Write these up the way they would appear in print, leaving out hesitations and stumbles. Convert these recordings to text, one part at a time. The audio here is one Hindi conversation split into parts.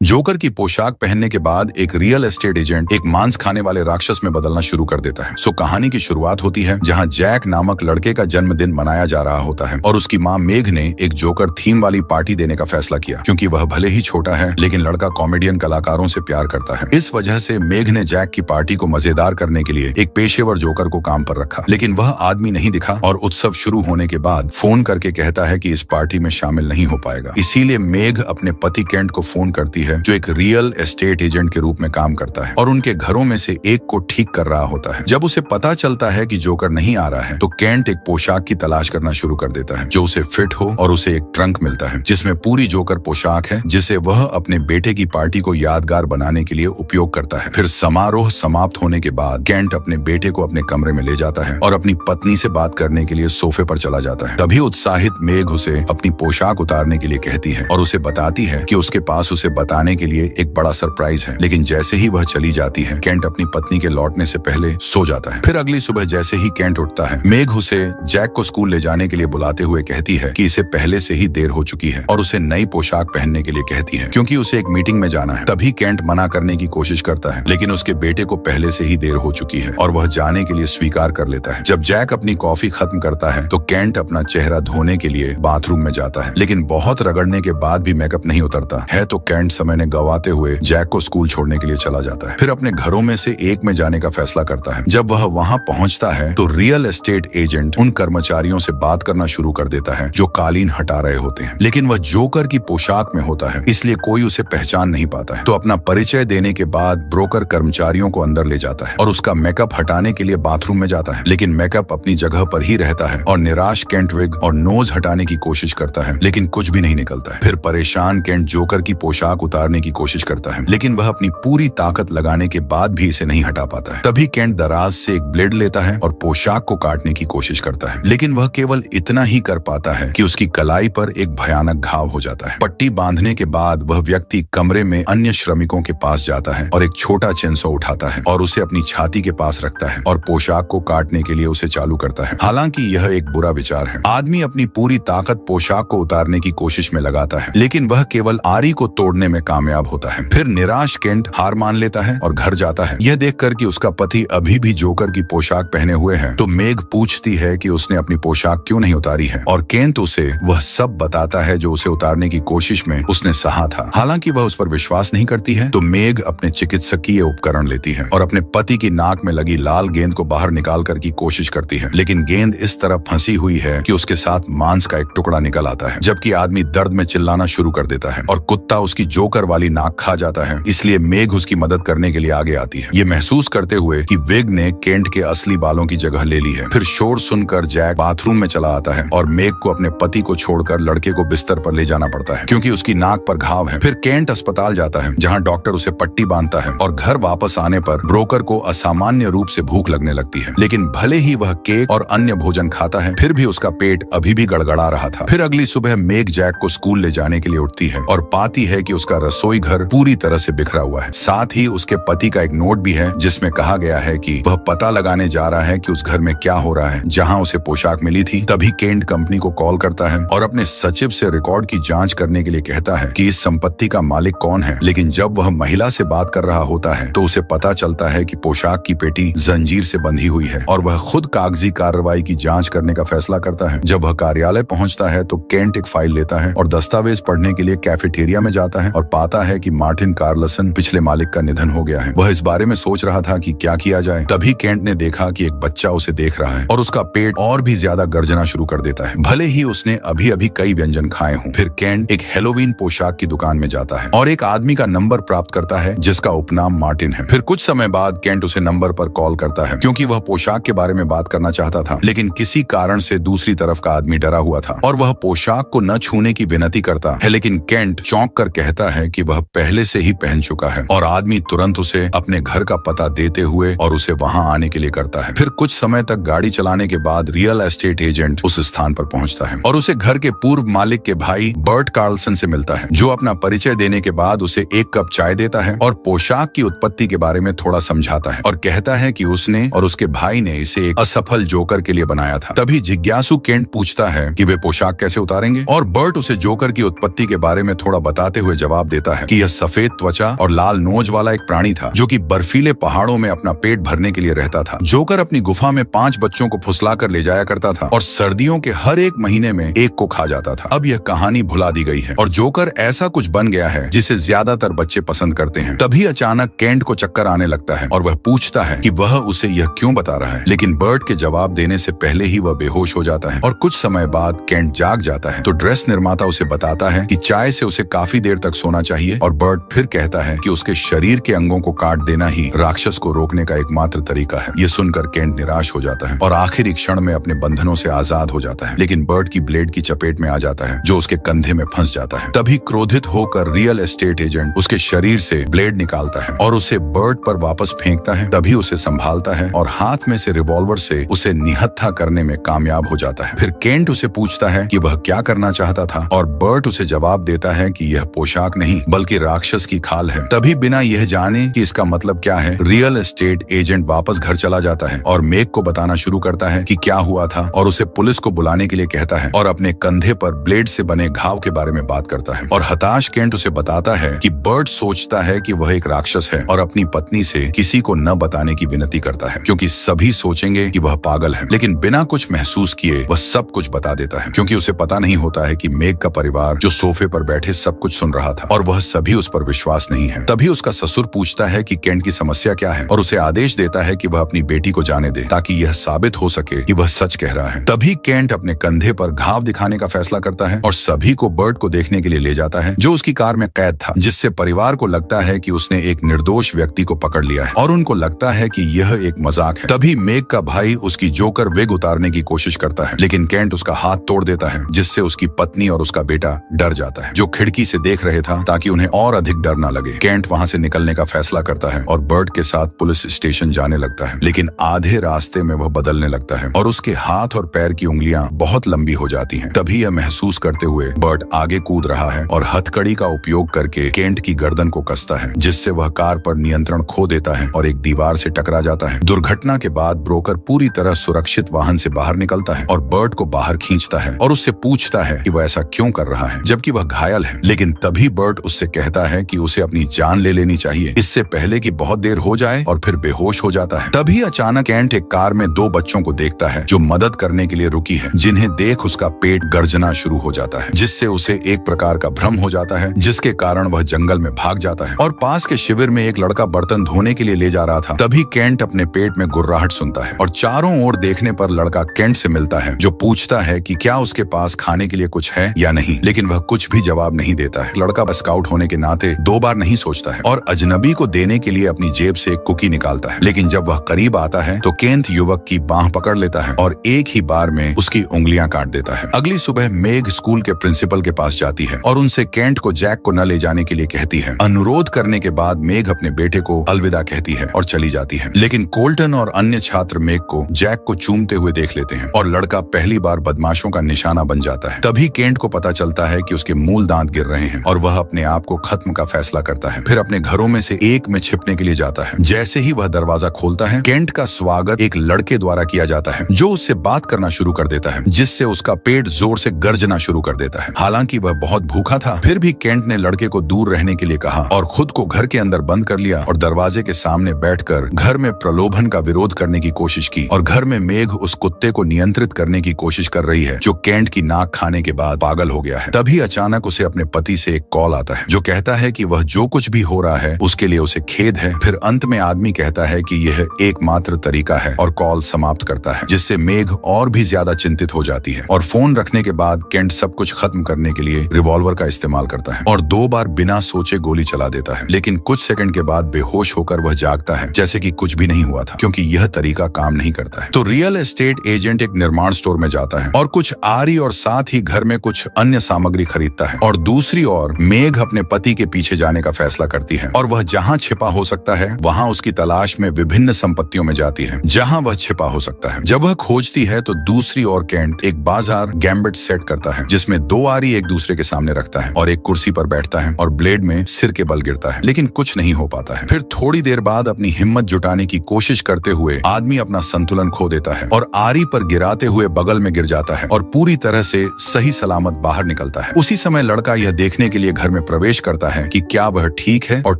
जोकर की पोशाक पहनने के बाद एक रियल एस्टेट एजेंट एक मांस खाने वाले राक्षस में बदलना शुरू कर देता है। कहानी की शुरुआत होती है जहां जैक नामक लड़के का जन्मदिन मनाया जा रहा होता है और उसकी मां मेघ ने एक जोकर थीम वाली पार्टी देने का फैसला किया, क्योंकि वह भले ही छोटा है लेकिन लड़का कॉमेडियन कलाकारों से प्यार करता है। इस वजह से मेघ ने जैक की पार्टी को मजेदार करने के लिए एक पेशेवर जोकर को काम पर रखा, लेकिन वह आदमी नहीं दिखा और उत्सव शुरू होने के बाद फोन करके कहता है कि इस पार्टी में शामिल नहीं हो पाएगा। इसीलिए मेघ अपने पति केंट को फोन करती है, जो एक रियल एस्टेट एजेंट के रूप में काम करता है और उनके घरों में से एक को ठीक कर रहा होता है। जब उसे पता चलता है कि जोकर नहीं आ रहा है तो केंट एक पोशाक की तलाश करना शुरू कर देता है जो उसे फिट हो, और उसे एक ट्रंक मिलता है जिसमें पूरी जोकर पोशाक है, जिसे वह अपने बेटे की पार्टी को यादगार बनाने के लिए उपयोग करता है। फिर समारोह समाप्त होने के बाद केंट अपने बेटे को अपने कमरे में ले जाता है और अपनी पत्नी से बात करने के लिए सोफे पर चला जाता है। तभी उत्साहित मेघ उसे अपनी पोशाक उतारने के लिए कहती है और उसे बताती है कि उसके पास उसे बताने के लिए एक बड़ा सरप्राइज है। लेकिन जैसे ही वह चली जाती है, केंट अपनी पत्नी के लौटने से पहले सो जाता है। फिर अगली सुबह जैसे ही केंट उठता है, मेघ उसे जैक को स्कूल ले जाने के लिए बुलाते हुए कहती है कि इसे पहले से ही देर हो चुकी है और उसे नई पोशाक पहनने के लिए कहती है, क्योंकि उसे एक मीटिंग में जाना है। तभी केंट मना करने की कोशिश करता है, लेकिन उसके बेटे को पहले से ही देर हो चुकी है और वह जाने के लिए स्वीकार कर लेता है। जब जैक अपनी कॉफी खत्म करता है तो केंट अपना चेहरा धोने के लिए बाथरूम में जाता है, लेकिन बहुत रगड़ने के बाद भी मेकअप नहीं उतरता है तो केंट समय ने गवाते हुए जैक को स्कूल छोड़ने के लिए चला जाता है। फिर अपने घरों में से एक में जाने का फैसला करता है। जब वह वहां पहुंचता है तो रियल एस्टेट एजेंट उन कर्मचारियों से बात करना शुरू कर देता है जो कालीन हटा रहे होते हैं, लेकिन वह जोकर की पोशाक में होता है, इसलिए कोई उसे पहचान नहीं पाता है। तो अपना परिचय देने के बाद ब्रोकर कर्मचारियों को अंदर ले जाता है और उसका मेकअप हटाने के लिए बाथरूम में जाता है, लेकिन मेकअप अपनी जगह पर ही रहता है और निराश केंट विग और नोज हटाने की कोशिश करता है, लेकिन कुछ भी नहीं निकलता है। फिर परेशान केंट जोकर की पोशाक उतारने की कोशिश करता है, लेकिन वह अपनी पूरी ताकत लगाने के बाद भी इसे नहीं हटा पाता है। तभी केंट दराज से एक ब्लेड लेता है और पोशाक को काटने की कोशिश करता है, लेकिन वह केवल इतना ही कर पाता है कि उसकी कलाई पर एक भयानक घाव हो जाता है। पट्टी बांधने के बाद वह व्यक्ति कमरे में अन्य श्रमिकों के पास जाता है और एक छोटा चेंसो उठाता है और उसे अपनी छाती के पास रखता है और पोशाक को काटने के लिए उसे चालू करता है। हालांकि यह एक बुरा विचार है। आदमी अपनी पूरी ताकत पोशाक को उतारने की कोशिश में लगाता है, लेकिन वह केवल आरी को तोड़ने में कामयाब होता है। फिर निराश केंट हार मान लेता है और घर जाता है। यह देखकर कि उसका पति अभी भी जोकर की पोशाक पहने हुए है तो मेघ पूछती है कि उसने अपनी पोशाक क्यों नहीं उतारी है और केंट उसे वह सब बताता है जो उसे उतारने की कोशिश में उसने सहा था। हालांकि वह उस पर विश्वास नहीं करती है तो मेघ अपने चिकित्सकीय उपकरण लेती है और अपने पति की नाक में लगी लाल गेंद को बाहर निकाल कर की कोशिश करती है, लेकिन गेंद इस तरह फंसी हुई है कि उसके साथ मांस का एक टुकड़ा निकल आता है, जबकि आदमी दर्द में चिल्लाना शुरू कर देता है और कुत्ता उसकी जोकर वाली नाक खा जाता है। इसलिए मेघ उसकी मदद करने के लिए आगे आती है, ये महसूस करते हुए कि विग ने केंट के असली बालों की जगह ले ली है। फिर शोर सुनकर जैक बाथरूम में चला आता है और मेघ को अपने पति को छोड़कर लड़के को बिस्तर पर ले जाना पड़ता है, क्योंकि उसकी नाक पर घाव है। फिर केंट अस्पताल जाता है जहां डॉक्टर उसे पट्टी बांधता है और घर वापस आने पर ब्रोकर को असामान्य रूप से भूख लगने लगती है, लेकिन भले ही वह केक और अन्य भोजन खाता है फिर भी उसका पेट अभी भी गड़गड़ा रहा था। फिर अगली सुबह मेघ जैक को स्कूल ले जाने के लिए उठती है और पाती है कि उसका रसोई घर पूरी तरह से बिखरा हुआ है। साथ ही उसके पति का एक नोट भी है जिसमें कहा गया है कि वह पता लगाने जा रहा है कि उस घर में क्या हो रहा है जहां उसे पोशाक मिली थी। तभी केंट कंपनी को कॉल करता है और अपने सचिव से रिकॉर्ड की जांच करने के लिए कहता है कि इस संपत्ति का मालिक कौन है, लेकिन जब वह महिला से बात कर रहा होता है तो उसे पता चलता है कि पोशाक की पेटी जंजीर से बंधी हुई है और वह खुद कागजी कार्रवाई की जांच करने का फैसला करता है। जब वह कार्यालय पहुंचता है तो केंट एक फाइल लेता है और दस्तावेज पढ़ने के लिए कैफेटेरिया में जाता है और पाता है कि मार्टिन कार्लसन पिछले मालिक का निधन हो गया है। वह इस बारे में सोच रहा था कि क्या किया जाए। तभी केंट ने देखा कि एक बच्चा उसे देख रहा है और उसका पेट और भी ज्यादा गर्जना शुरू कर देता है, भले ही उसने अभी अभी कई व्यंजन खाए हों। फिर केंट एक हेलोवीन पोशाक की दुकान में जाता है और एक आदमी का नंबर प्राप्त करता है जिसका उपनाम मार्टिन है। फिर कुछ समय बाद केंट उसे नंबर पर कॉल करता है क्योंकि वह पोशाक के बारे में बात करना चाहता था, लेकिन किसी कारण से दूसरी तरफ का आदमी डरा हुआ था और वह पोशाक को न छूने की विनती करता है, लेकिन केंट चौंक कर कहता है कि वह पहले से ही पहन चुका है और आदमी तुरंत उसे अपने घर का पता देते हुए और उसे वहां आने के लिए करता है। फिर कुछ समय तक गाड़ी चलाने के बाद रियल एस्टेट एजेंट उस स्थान पर पहुंचता है और उसे घर के पूर्व मालिक के भाई बर्ट कार्लसन से मिलता है, जो अपना परिचय देने के बाद उसे एक कप चाय देता है और पोशाक की उत्पत्ति के बारे में थोड़ा समझाता है और कहता है कि उसने और उसके भाई ने इसे एक असफल जोकर के लिए बनाया था। तभी जिज्ञासु केंट पूछता है कि वे पोशाक कैसे उतारेंगे और बर्ट उसे जोकर की उत्पत्ति के बारे में थोड़ा बताते हुए जवाब देता है कि यह सफेद त्वचा और लाल नोज वाला एक प्राणी था जो कि बर्फीले पहाड़ों में अपना पेट भरने के लिए रहता था। जोकर अपनी गुफा में 5 बच्चों को फुसलाकर ले जाया करता था और सर्दियों के हर एक महीने में एक को खा जाता था। अब यह कहानी भुला दी गई है और जोकर ऐसा कुछ बन गया है जिसे ज्यादातर बच्चे पसंद करते हैं। तभी अचानक केंट को चक्कर आने लगता है और वह पूछता है कि वह उसे यह क्यों बता रहा है, लेकिन बर्ट के जवाब देने से पहले ही वह बेहोश हो जाता है और कुछ समय बाद केंट जाग जाता है तो ड्रेस निर्माता उसे बताता है कि चाय से उसे काफी देर तक सोना चाहिए और बर्ट फिर कहता है कि उसके शरीर के अंगों को काट देना ही राक्षस को रोकने का एकमात्र तरीका है। ये सुनकर केंट निराश हो जाता है और आखिरी क्षण में अपने बंधनों से आजाद हो जाता है, लेकिन बर्ट की ब्लेड की चपेट में आ जाता है जो उसके कंधे में फंस जाता है। तभी क्रोधित होकर रियल एस्टेट एजेंट उसके शरीर से ब्लेड निकालता है और उसे बर्ट पर वापस फेंकता है। तभी उसे संभालता है और हाथ में से रिवॉल्वर से उसे निहत्था करने में कामयाब हो जाता है। फिर केंट उसे पूछता है कि वह क्या करना चाहता था और बर्ट उसे जवाब देता है कि यह पोशाक नहीं बल्कि राक्षस की खाल है। तभी बिना यह जाने कि इसका मतलब क्या है, रियल एस्टेट एजेंट वापस घर चला जाता है और मेग को बताना शुरू करता है कि क्या हुआ था और उसे पुलिस को बुलाने के लिए कहता है और अपने कंधे पर ब्लेड से बने घाव के बारे में बात करता है। और हताश केंट उसे बताता है कि बर्ट सोचता है कि वह एक राक्षस है और अपनी पत्नी से किसी को न बताने की विनती करता है क्योंकि सभी सोचेंगे कि वह पागल है, लेकिन बिना कुछ महसूस किए वह सब कुछ बता देता है क्योंकि उसे पता नहीं होता है कि मेग का परिवार जो सोफे पर बैठे सब कुछ सुन रहा था और वह सभी उस पर विश्वास नहीं है। तभी उसका ससुर पूछता है कि केंट की समस्या क्या है और उसे आदेश देता है कि वह अपनी बेटी को जाने दे ताकि यह साबित हो सके कि वह सच कह रहा है। तभी केंट अपने कंधे पर घाव दिखाने का फैसला करता है और सभी को बर्ट को देखने के लिए ले जाता है जो उसकी कार में कैद था, जिससे परिवार को लगता है कि उसने एक निर्दोष व्यक्ति को पकड़ लिया है और उनको लगता है कि यह एक मजाक है। तभी मेग का भाई उसकी जोकर विग उतारने की कोशिश करता है, लेकिन केंट उसका हाथ तोड़ देता है जिससे उसकी पत्नी और उसका बेटा डर जाता है जो खिड़की से देख रहे था ताकि उन्हें और अधिक डर न लगे। केंट वहां से निकलने का फैसला करता है और बर्ट के साथ पुलिस स्टेशन जाने लगता है, लेकिन आधे रास्ते में वह बदलने लगता है और उसके हाथ और पैर की उंगलियां बहुत लंबी हो जाती हैं। तभी यह महसूस करते हुए बर्ट आगे कूद रहा है और हथकड़ी का उपयोग करके केंट की गर्दन को कसता है जिससे वह कार पर नियंत्रण खो देता है और एक दीवार से टकरा जाता है। दुर्घटना के बाद ब्रोकर पूरी तरह सुरक्षित वाहन से बाहर निकलता है और बर्ट को बाहर खींचता है और उससे पूछता है कि वह ऐसा क्यों कर रहा है जबकि वह घायल है, लेकिन तभी बर्ट उससे कहता है कि उसे अपनी जान ले लेनी चाहिए इससे पहले कि बहुत देर हो जाए और फिर बेहोश हो जाता है। तभी अचानक केंट एक कार में 2 बच्चों को देखता है जो मदद करने के लिए रुकी है, जिन्हें देख उसका पेट गर्जना शुरू हो जाता है जिससे उसे एक प्रकार का भ्रम हो जाता है जिसके कारण वह जंगल में भाग जाता है और पास के शिविर में एक लड़का बर्तन धोने के लिए ले जा रहा था। तभी केंट अपने पेट में गुर्राहट सुनता है और चारों ओर देखने पर लड़का केंट से मिलता है जो पूछता है कि क्या उसके पास खाने के लिए कुछ है या नहीं, लेकिन वह कुछ भी जवाब नहीं देता है। लड़का स्काउट होने के नाते 2 बार नहीं सोचता है और अजनबी को देने के लिए अपनी जेब से एक कुकी निकालता है, लेकिन जब वह करीब आता है तो केंट युवक की बांह पकड़ लेता है और एक ही बार में उसकी उंगलियां काट देता है। अगली सुबह मेग स्कूल के प्रिंसिपल के पास जाती है और उनसे केंट को जैक को न ले जाने के लिए कहती है। अनुरोध करने के बाद मेग अपने बेटे को अलविदा कहती है और चली जाती है, लेकिन कोल्टन और अन्य छात्र मेग को जैक को चूमते हुए देख लेते हैं और लड़का पहली बार बदमाशों का निशाना बन जाता है। तभी केंट को पता चलता है कि उसके मूल दांत गिर रहे हैं और वह अपने आप को खत्म का फैसला करता है। फिर अपने घरों में से एक में छिपने के लिए जाता है। जैसे ही वह दरवाजा खोलता है, केंट का स्वागत एक लड़के द्वारा किया जाता है जो उससे बात करना शुरू कर देता है, जिससे उसका पेट जोर से गर्जना शुरू कर देता है। हालांकि वह बहुत भूखा था, फिर भी केंट ने लड़के को दूर रहने के लिए कहा और खुद को घर के अंदर बंद कर लिया और दरवाजे के सामने बैठकर घर में प्रलोभन का विरोध करने की कोशिश की और घर में मेघ उस कुत्ते को नियंत्रित करने की कोशिश कर रही है जो केंट की नाक खाने के बाद पागल हो गया है। तभी अचानक उसे अपने पति से एक कॉल आता है जो कहता है कि वह जो कुछ भी हो रहा है उसके लिए उसे खेद है। फिर अंत में आदमी कहता है कि यह एकमात्र तरीका है और कॉल समाप्त करता है, जिससे मेघ और भी ज्यादा चिंतित हो जाती है और फोन रखने के बाद केंट सब कुछ खत्म करने के लिए रिवॉल्वर का इस्तेमाल करता है और 2 बार बिना सोचे गोली चला देता है, लेकिन कुछ सेकंड के बाद बेहोश होकर वह जागता है जैसे कि कुछ भी नहीं हुआ था, क्योंकि यह तरीका काम नहीं करता है। तो रियल एस्टेट एजेंट एक निर्माण स्टोर में जाता है और कुछ आरी और साथ ही घर में कुछ अन्य सामग्री खरीदता है और दूसरी ओर मेघ अपने पति के पीछे जाने का फैसला करती है और वह जहाँ छिपा हो सकता है वहाँ उसकी तलाश में विभिन्न संपत्तियों में जाती है जहाँ वह छिपा हो सकता है। जब वह खोजती है तो दूसरी ओर केंट एक बाजार गैम्बिट सेट करता है जिसमें 2 आरी एक दूसरे के सामने रखता है और एक कुर्सी पर बैठता है और ब्लेड में सिर के बल गिरता है, लेकिन कुछ नहीं हो पाता है। फिर थोड़ी देर बाद अपनी हिम्मत जुटाने की कोशिश करते हुए आदमी अपना संतुलन खो देता है और आरी पर गिराते हुए बगल में गिर जाता है और पूरी तरह से सही सलामत बाहर निकलता है। उसी समय लड़का यह देखने के लिए घर में प्रवेश करता है कि क्या वह ठीक है, और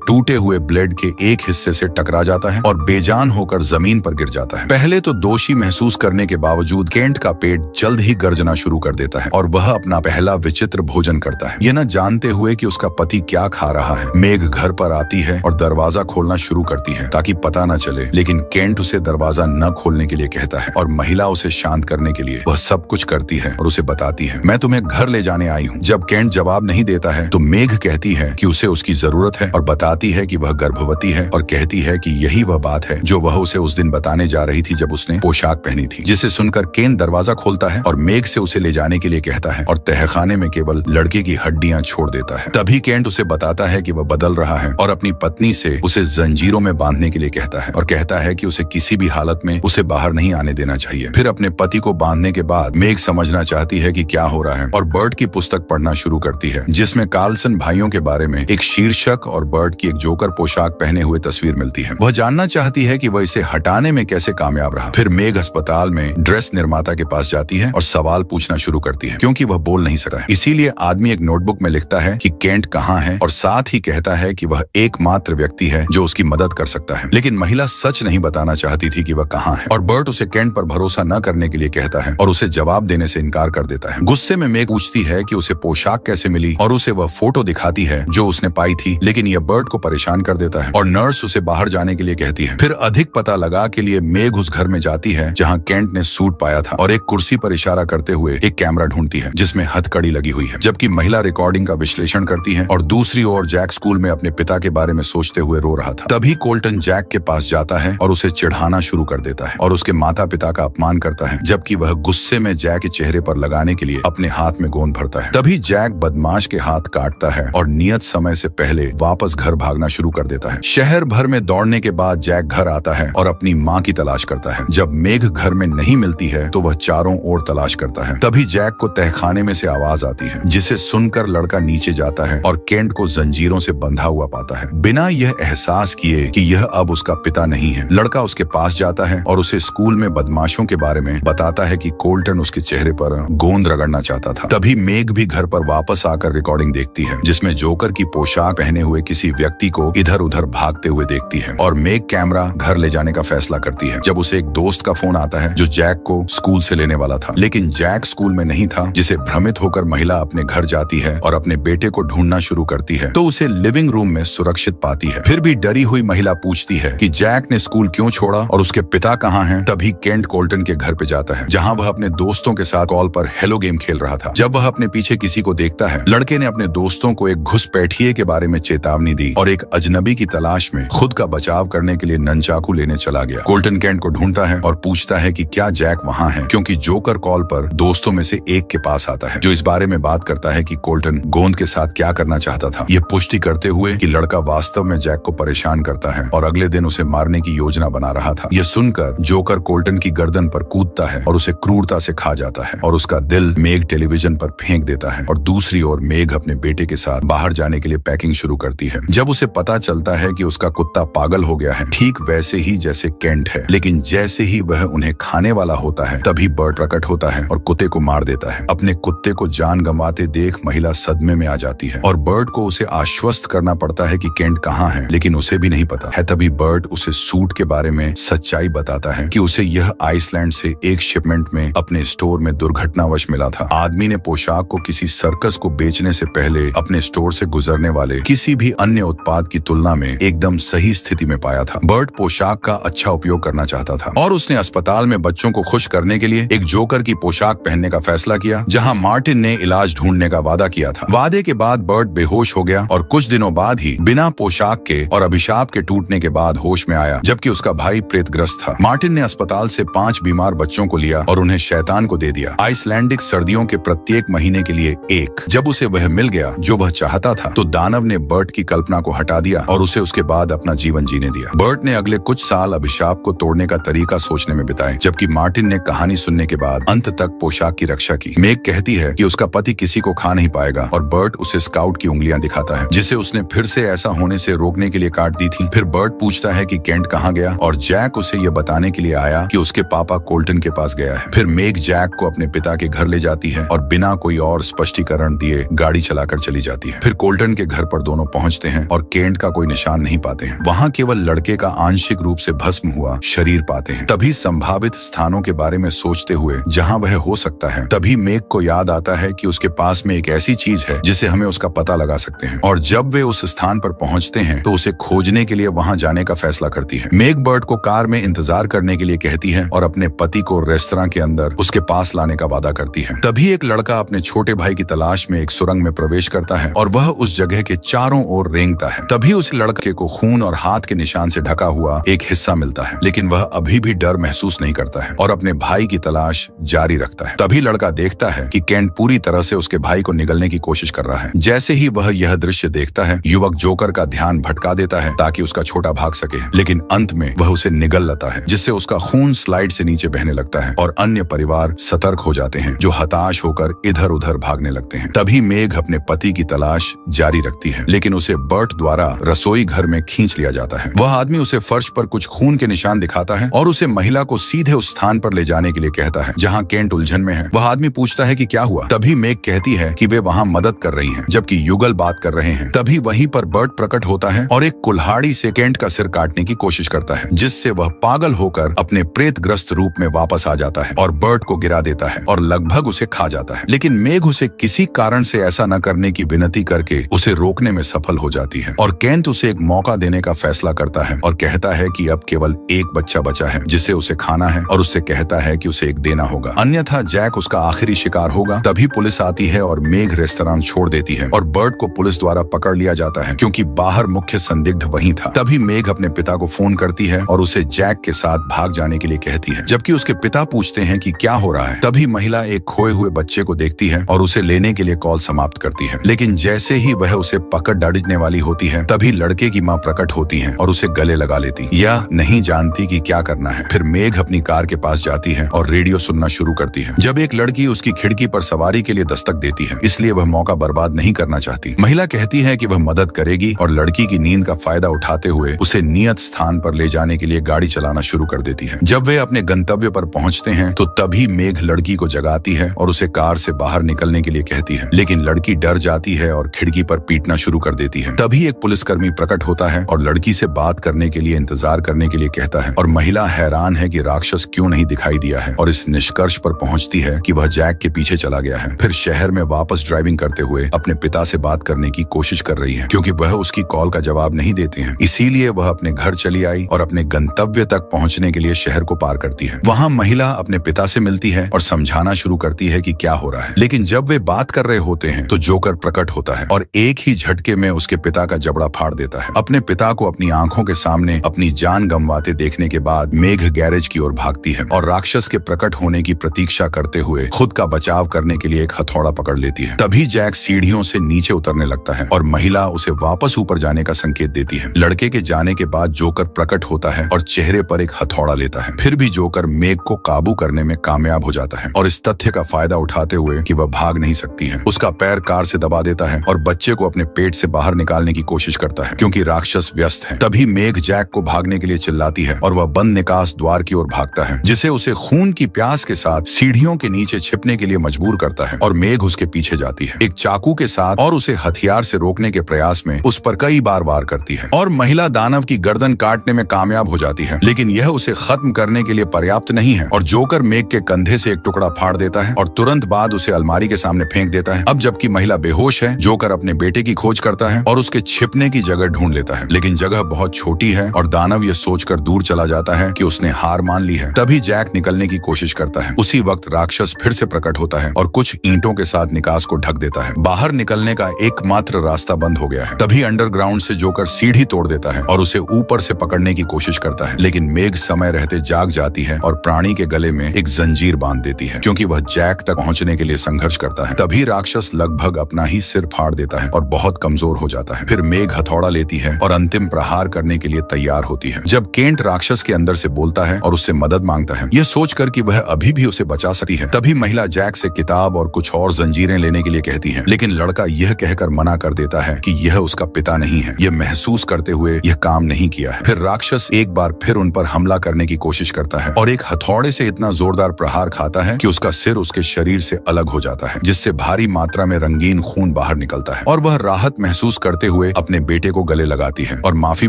टूटे हुए ब्लेड के एक हिस्से से टकरा जाता है और बेजान होकर जमीन पर गिर जाता है। पहले तो दोषी महसूस करने के बावजूद केंट का पेट जल्द ही गर्जना शुरू कर देता है और वह अपना पहला विचित्र भोजन करता है, ये न जानते हुए कि उसका पति क्या खा रहा है। मेघ घर पर आती है और दरवाजा खोलना शुरू करती है ताकि पता न चले, लेकिन केंट उसे दरवाजा न खोलने के लिए कहता है और महिला उसे शांत करने के लिए वह सब कुछ करती है और उसे बताती है, मैं तुम्हें घर ले जाने आई हूँ। जब केंट जवाब नहीं देता है तो मेघ कहती है कि उसे उसकी जरूरत है और बताती है कि वह गर्भवती है और कहती है कि यही वह बात है जो वह उसे उस दिन बताने जा रही थी जब उसने पोशाक पहनी थी। जिसे सुनकर केंट दरवाजा खोलता है और मेघ से उसे ले जाने के लिए कहता है और तहखाने में केवल लड़के की हड्डियां छोड़ देता है। तभी केंट उसे बताता है कि वह बदल रहा है और अपनी पत्नी से उसे जंजीरों में बांधने के लिए कहता है और कहता है कि उसे किसी भी हालत में उसे बाहर नहीं आने देना चाहिए। फिर अपने पति को बांधने के बाद मेघ समझना चाहती है कि क्या हो रहा है और बर्ट की पुस्तक पढ़ना शुरू करती है, जिसमें कार्लसन भाइयों के बारे में एक शीर्षक और बर्ट की एक जोकर पोशाक पहने हुए तस्वीर मिलती है। वह जानना चाहती है कि वह इसे हटाने में कैसे कामयाब रहा। फिर मेघ अस्पताल में ड्रेस निर्माता के पास जाती है और सवाल पूछना शुरू करती है क्योंकि वह बोल नहीं सकता है। इसीलिए आदमी एक नोटबुक में लिखता है कि केंट कहाँ है और साथ ही कहता है कि वह एकमात्र व्यक्ति है जो उसकी मदद कर सकता है। लेकिन महिला सच नहीं बताना चाहती थी कि वह कहाँ है और बर्ट उसे केंट पर भरोसा न करने के लिए कहता है और उसे जवाब देने से इनकार कर देता है। गुस्से में मेघ पूछती है कि उसे पोशाक कैसे मिली और उसे वह फोटो दिखाती है जो उसने पाई थी, लेकिन यह बर्ट को परेशान कर देता है और नर्स उसे बाहर जाने के लिए कहती है। फिर अधिक पता लगा के लिए मेघ उस घर में जाती है जहाँ केंट ने सूट पाया था और एक कुर्सी पर इशारा करते हुए एक कैमरा ढूंढती है जिसमें हथकड़ी लगी हुई है, जबकि महिला रिकॉर्डिंग का विश्लेषण करती है और दूसरी ओर जैक स्कूल में अपने पिता के बारे में सोचते हुए रो रहा था। तभी कोल्टन जैक के पास जाता है और उसे चिढ़ाना शुरू कर देता है और उसके माता पिता का अपमान करता है, जबकि वह गुस्से में जैक के चेहरे पर लगाने के लिए अपने हाथ में गोंद भरता है। तभी जैक बदमाश के हाथ काटता है और नियत समय से पहले वापस घर भागना शुरू कर देता है। शहर भर में दौड़ने के बाद जैक घर आता है और अपनी माँ की तलाश करता है। जब मेघ घर में नहीं मिलती है तो वह चारों ओर तलाश करता है। तभी जैक को तहखाने में से आवाज आती है, जिसे सुनकर लड़का नीचे जाता है और केंट को जंजीरों से बंधा हुआ पाता है, बिना यह एहसास किए कि यह अब उसका पिता नहीं है। लड़का उसके पास जाता है और उसे स्कूल में बदमाशों के बारे में बताता है कि कोल्टन उसके चेहरे पर गोंद रगड़ना चाहता था। तभी मेघ भी घर पर वापस आकर रिकॉर्डिंग देखती है जिसमें जोकर की पोशाक पहने हुए किसी व्यक्ति को इधर उधर भागते हुए देखती है और मेघ कैमरा घर ले जाने का फैसला करती है जब उसे एक दोस्त का फोन आता है जो जैक को स्कूल से लेने वाला था। लेकिन जैक स्कूल में नहीं था, जिसे भ्रमित होकर महिला अपने घर जाती है और अपने बेटे को ढूंढना शुरू करती है तो उसे लिविंग रूम में सुरक्षित पाती है। फिर भी डरी हुई महिला पूछती है कि जैक ने स्कूल क्यों छोड़ा और उसके पिता कहाँ हैं। तभी केंट कोल्टन के घर पे जाता है जहाँ वह अपने दोस्तों के साथ कॉल पर हेलो गेम खेल रहा था। जब वह अपने पीछे किसी को देखता है, लड़के ने अपने दोस्तों को एक घुसपैठिए के बारे में चेतावनी दी और एक अजनबी की तलाश में खुद का बचाव करने के लिए ननचाकू लेने चला गया। कोल्टन केंट को ढूंढता है और पूछता है कि क्या जैक वहाँ है, क्योंकि जोकर कॉल पर दोस्तों में से एक के पास आता है जो इस बारे में बात करता है कि कोल्टन गोंद के साथ क्या करना चाहता था, ये पुष्टि करते हुए कि लड़का वास्तव में जैक को परेशान करता है और अगले दिन उसे मारने की योजना बना रहा था। यह सुनकर जोकर कोल्टन की गर्दन पर कूदता है और उसे क्रूरता से खा जाता है और उसका दिल मेघ टेलीविजन पर फेंक देता है और दूसरी ओर मेघ अपने बेटे के साथ बाहर जाने के लिए पैकिंग शुरू करती है। जब उसे पता चलता है कि उसका कुत्ता पागल हो गया है, ठीक वैसे ही जैसे केंट है, लेकिन जैसे ही वह उन्हें खाने वाला होता है तभी बर्ट प्रकट होता है और कुत्ते को मार देता है। अपने कुत्ते को जान गंवाते देख महिला सदमे में आ जाती है और बर्ट को उसे आश्वस्त करना पड़ता है कि केंट कहाँ है, लेकिन उसे भी नहीं पता है। तभी बर्ट उसे सूट के बारे में सच्चाई बताता है कि उसे यह आइसलैंड से एक शिपमेंट में अपने स्टोर में दुर्घटनावश मिला था। आदमी ने पोशाक को किसी सर्कस को बेचने से पहले अपने स्टोर से गुजरने वाले किसी भी अन्य उत्पाद की तुलना में एकदम सही स्थिति में पाया था। बर्ट पोशाक का अच्छा उपयोग करना चाहता था और उसने अस्पताल में बच्चों को खुश करने के लिए एक जोकर की पोशाक पहनने का फैसला किया, जहां मार्टिन ने इलाज ढूंढने का वादा किया था। वादे के बाद बर्ट बेहोश हो गया और कुछ दिनों बाद ही बिना पोशाक के और अभिशाप के टूटने के बाद होश में आया, जबकि उसका भाई प्रेतग्रस्त था। मार्टिन ने अस्पताल से 5 बीमार बच्चों को लिया और उन्हें शैतान को दे दिया, आइसलैंडिक सर्दियों के प्रत्येक महीने के लिए एक। जब उसे वह मिल गया जो वह चाहता था तो दानव ने बर्ट की कल्पना को हटा दिया और उसे उसके बाद अपना जीवन जीने दिया। बर्ट ने अगले कुछ साल अभिशाप को तोड़ने का तरीका सोचने में बिताए, जबकि मार्टिन ने कहानी सुनने के बाद अंत तक पोशाक की रक्षा की। मेग कहती है कि उसका पति किसी को खा नहीं पाएगा और बर्ट उसे स्काउट की उंगलियां दिखाता है जिसे उसने फिर से ऐसा होने से रोकने के लिए काट दी थी। फिर बर्ट पूछता है कि केंट कहाँ गया और जैक उसे यह बताने के लिए आया कि उसके पापा कोल्टन के पास गया है। फिर मेग जैक को अपने पिता के घर ले जाती है और बिना कोई और स्पष्टीकरण दिए गाड़ी चलाकर चली जाती है। फिर कोल्टन के घर पर दोनों पहुंचते हैं और केंट का कोई निशान नहीं पाते हैं। वहां केवल लड़के का आंशिक रूप से भस्म हुआ शरीर पाते हैं। तभी संभावित स्थानों के बारे में सोचते हुए जहां वह हो सकता है, तभी मेग को याद आता है कि उसके पास में एक ऐसी चीज है जिसे हमें उसका पता लगा सकते हैं। और जब वे उस स्थान पर पहुंचते हैं तो उसे खोजने के लिए वहां जाने का फैसला करती है। मेग बर्ट को कार में इंतजार करने के लिए कहती है और अपने पति को रेस्तरां के अंदर उसके पास लाने का वादा करती है। तभी एक लड़का अपने छोटे भाई की तलाश में एक सुरंग में प्रवेश करता है और वह उस जगह के चारों ओर रेंगता है। तभी उस लड़के को खून और हाथ के निशान से ढका हुआ एक हिस्सा मिलता है, लेकिन वह अभी भी डर महसूस नहीं करता है और अपने भाई की तलाश जारी रखता है। तभी लड़का देखता है कि केंट पूरी तरह से उसके भाई को निगलने की कोशिश कर रहा है। जैसे ही वह यह दृश्य देखता है, युवक जोकर का ध्यान भटका देता है ताकि उसका छोटा भाग सके, लेकिन अंत में वह उसे निगल लेता है, जिससे उसका खून स्लाइड से नीचे बहने लगता है और अन्य परिवार सतर्क हो जाते हैं, जो हताश होकर इधर उधर भागने लगते हैं। तभी मेग अपने पति की तलाश जारी रखती है, लेकिन उसे बर्ट द्वारा रसोई घर में खींच लिया जाता है। वह आदमी उसे फर्श पर कुछ खून के निशान दिखाता है और उसे महिला को सीधे उस स्थान पर ले जाने के लिए कहता है जहां केंट उलझन में है। वह आदमी पूछता है कि क्या हुआ। तभी मेग कहती है कि वे वहां मदद कर रही हैं, जबकि युगल बात कर रहे हैं। तभी वहीं पर बर्ट प्रकट होता है और एक कुल्हाड़ी से केंट का सिर काटने की कोशिश करता है, जिससे वह पागल होकर अपने प्रेतग्रस्त रूप में वापस आ जाता है और बर्ट को गिरा देता है और लगभग उसे खा जाता है। लेकिन मेग उसे किसी कारण से ऐसा न करने की विनती करके उसे रोकने में सफल हो जाती है और केंट उसे एक मौका देने का फैसला करता है और कहता है कि अब केवल एक बच्चा बचा है जिसे उसे खाना है और उससे कहता है कि उसे एक देना होगा, अन्यथा जैक उसका आखिरी शिकार होगा। तभी पुलिस आती है और मेग रेस्तरां छोड़ देती है और बर्ट को पुलिस द्वारा पकड़ लिया जाता है क्योंकि बाहर मुख्य संदिग्ध वहीं था। तभी मेग अपने पिता को फोन करती है और उसे जैक के साथ भाग जाने के लिए कहती है, जबकि उसके पिता पूछते हैं कि क्या हो रहा है। तभी महिला एक खोए हुए बच्चे को देखती है और उसे लेने के लिए कॉल समाप्त करती है, लेकिन जैसे ही वह उसे पकड़ डांटने वाली होती है, तभी लड़के की माँ प्रकट होती है और उसे गले लगा लेती, यह नहीं जानती कि क्या करना है। फिर मेग अपनी कार के पास जाती है और रेडियो सुनना शुरू करती है। जब एक लड़की उसकी खिड़की पर सवारी के लिए दस्तक देती है, इसलिए वह मौका बर्बाद नहीं करना चाहती। महिला कहती है कि वह मदद करेगी और लड़की की नींद का फायदा उठाते हुए उसे नियत स्थान पर ले जाने के लिए गाड़ी चलाना शुरू कर देती है। जब वे अपने गंतव्य पर पहुंचते हैं तो तभी मेघ लड़की को जगाती है और उसे कार से बाहर निकलने के लिए कहती है, लेकिन लड़की डर जाती है और खिड़की पर पीटना शुरू कर देती है। तभी एक पुलिसकर्मी प्रकट होता है और लड़की से बात करने के लिए इंतजार करने के लिए कहता है और महिला हैरान है कि राक्षस क्यों नहीं दिखाई दिया है और इस निष्कर्ष पर पहुंचती है कि वह जैक के पीछे चला गया है। फिर शहर में वापस ड्राइविंग करते हुए अपने पिता से बात करने की कोशिश कर रही है, क्योंकि वह उसकी कॉल का जवाब नहीं देते हैं। इसीलिए वह अपने घर चली आई और अपने गंतव्य तक पहुंचने के लिए शहर को पार करती है। वहां महिला अपने पिता से मिलती है और समझाना शुरू करती है कि क्या हो रहा है, लेकिन जब वे बात कर रहे होते हैं तो जोकर प्रकट होता है और एक ही झटके में उसके पिता का जबड़ा फाड़ देता है। अपने पिता को अपनी आंखों के सामने अपनी जान गंवाते देखने के बाद मेघ गैरेज की ओर भागती है और राक्षस के प्रकट होने की प्रतीक्षा करते हुए खुद का बचाव करने के लिए एक हथौड़ा पकड़ लेती है। तभी जैक सीढ़ियों से नीचे उतरने लगता है और महिला उसे वापस ऊपर जाने का संकेत देती है। लड़के के जाने के बाद जोकर प्रकट होता है और चेहरे पर एक हथौड़ा लेता है। फिर भी जोकर मेघ को काबू करने में कामयाब हो जाता है और इस तथ्य का फायदा उठाते हुए कि वह भाग नहीं सकती है, उसका पैर कार से दबा देता है और बच्चे को अपने पेट से बाहर निकालने की कोशिश करता है, क्योंकि राक्षस व्यस्त है। तभी मेघ जैक को भागने के लिए चिल्लाती है और वह बंद निकास द्वार की ओर भागता है, जिसे उसे खून की प्यास के साथ सीढ़ियों के नीचे छिपने के लिए मजबूर करता है और मेघ उसके पीछे जाती है एक चाकू के साथ और उसे हथियार से रोकने के प्रयास में उस पर कई बार वार करती है और महिला दानव की गर्दन काटने में कामयाब हो जाती है, लेकिन यह उसे खत्म करने के लिए पर्याप्त नहीं है और जोकर मेघ के कंधे से एक टुकड़ा फाड़ देता है और तुरंत बाद उसे अलमारी के सामने फेंक देता है। अब जबकि महिला बेहोश है, जोकर अपने बेटे की खोज करता है और उसके छिपने की जगह ढूंढ लेता है, लेकिन जगह बहुत छोटी है और दानव यह सोचकर दूर चला जाता है कि उसने हार मान ली है। तभी जैक निकलने की कोशिश करता है। उसी वक्त राक्षस फिर से प्रकट होता है और कुछ ईंटों के साथ निकास को ढक देता है। बाहर निकलने का एकमात्र रास्ता बंद हो गया है। तभी अंडरग्राउंड से जोकर सीढ़ी तोड़ देता है और उसे ऊपर से पकड़ने की कोशिश करता है, लेकिन मेघ समय रहते जाग जाती है और प्राणी के गले में एक जंजीर बांध देती है, क्योंकि वह जैक तक पहुंचने के लिए संघर्ष करता है। तभी राक्षस लगभग अपना ही सिर फाड़ देता है और बहुत कमजोर हो जाता है। फिर मेघ हथौड़ा लेती है और अंतिम प्रहार करने के लिए तैयार होती है। जब केंट राक्षस के अंदर से बोलता है और उससे मदद मांगता है, यह सोचकर कि वह अभी भी उसे बचा सकती है, तभी महिला जैक से किताब और कुछ और जंजीरें लेने के लिए कहती है, लेकिन लड़का यह कहकर मना कर देता है कि यह उसका पिता नहीं है। यह महसूस करते हुए यह काम नहीं किया है। फिर राक्षस एक बार फिर उन पर हमला करने की कोशिश करता है और एक हथौड़े से इतना जोरदार प्रहार खाता है कि उसका सिर उसके शरीर से अलग हो जाता है, जिससे भारी मात्रा में रंगीन खून तुरंत बाहर निकलता है और वह राहत महसूस करते हुए अपने बेटे को गले लगाती है और माफी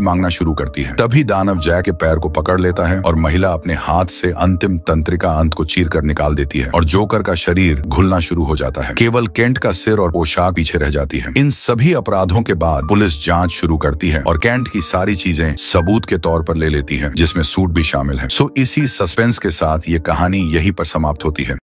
मांगना शुरू करती है। तभी दानव जैक के पैर को पकड़ लेता है और महिला अपने हाथ से अंतिम तंत्रिका अंत को चीर कर निकाल देती है और जोकर का शरीर घुलना शुरू हो जाता है। केवल केंट का सिर और पोशाक पीछे रह जाती है। इन सभी अपराधों के बाद पुलिस जांच शुरू करती है और केंट की सारी चीजें सबूत के तौर पर ले लेती है, जिसमें सूट भी शामिल है। सो इसी सस्पेंस के साथ ये कहानी यहीं पर समाप्त होती है।